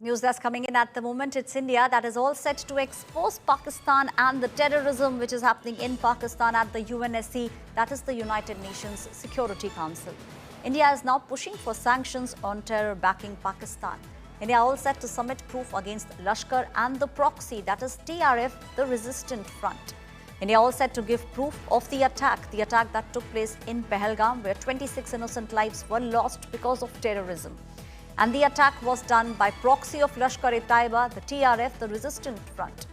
News that's coming in at the moment, it's India that is all set to expose Pakistan and the terrorism which is happening in Pakistan at the UNSC, that is the United Nations Security Council. India is now pushing for sanctions on terror backing Pakistan. India all set to submit proof against Lashkar and the proxy, that is TRF, the resistant front. India all set to give proof of the attack that took place in Pahalgam, where 26 innocent lives were lost because of terrorism. And the attack was done by proxy of Lashkar-e-Taiba, the TRF, the resistant front.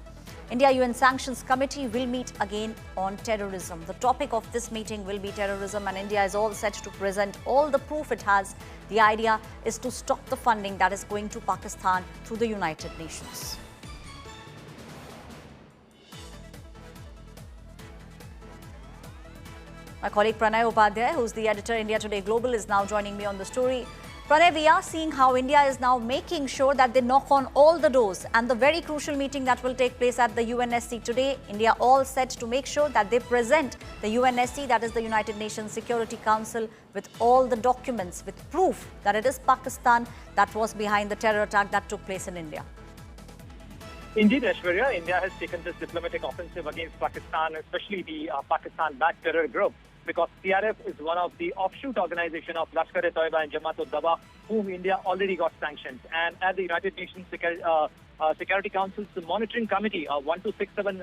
India-UN Sanctions Committee will meet again on terrorism. The topic of this meeting will be terrorism, and India is all set to present all the proof it has. The idea is to stop the funding that is going to Pakistan through the United Nations. My colleague Pranay Upadhyay, who's the editor India Today Global, is now joining me on the story. Pranay, we are seeing how India is now making sure that they knock on all the doors, and the very crucial meeting that will take place at the UNSC today, India all set to make sure that they present the UNSC, that is the United Nations Security Council, with all the documents, with proof that it is Pakistan that was behind the terror attack that took place in India. Indeed, Aishwarya, India has taken this diplomatic offensive against Pakistan, especially the Pakistan-backed terror group, because TRF is one of the offshoot organizations of Lashkar-e-Taiba and Jamaat-ud-Dawa, whom India already got sanctions. And at the United Nations Security Council's Monitoring Committee, 1267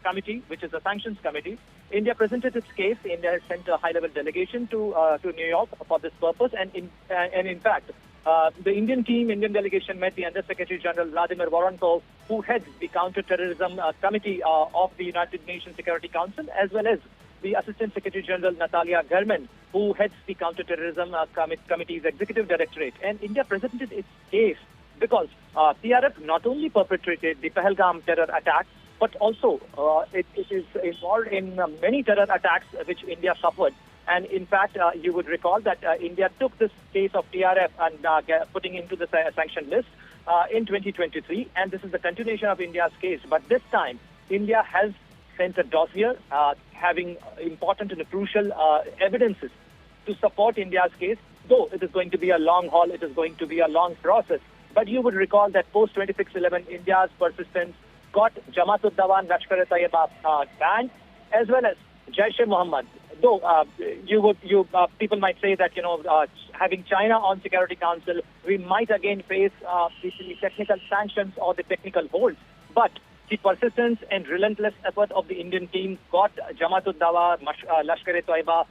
committee, which is a sanctions committee, India presented its case. India has sent a high-level delegation to New York for this purpose. And in fact, the Indian delegation met the Under-Secretary General Vladimir Voronkov, who heads the counterterrorism committee of the United Nations Security Council, as well as the Assistant Secretary General Natalia German, who heads the Counterterrorism Committee's Executive Directorate. And India presented its case because TRF not only perpetrated the Pahalgam terror attack, but also it is involved in many terror attacks which India suffered. And in fact, you would recall that India took this case of TRF and putting into the sanction list in 2023. And this is the continuation of India's case. But this time, India has sent a dossier having important and crucial evidences to support India's case, though it is going to be a long haul, it is going to be a long process. But you would recall that post-26/11, India's persistence got Jamaat-ud-Dawa and Lashkar-e-Taiba banned, as well as Jaish-e-Mohammed. Though people might say that, having China on Security Council, we might again face the technical sanctions or the technical holds. But the persistence and relentless effort of the Indian team got Jamaat-ud-Dawa, Lashkar-e-Taiba,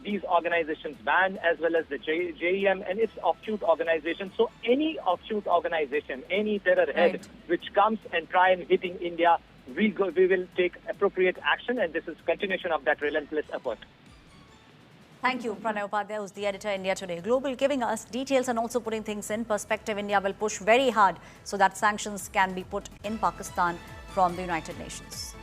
these organizations banned, as well as the JEM and its offshoot organization. So any offshoot organization, any terror head which comes and try and hitting India, we will take appropriate action, and this is continuation of that relentless effort. Thank you, Pranay Upadhyay, who's the editor India Today Global, giving us details and also putting things in perspective. India will push very hard so that sanctions can be put in Pakistan from the United Nations.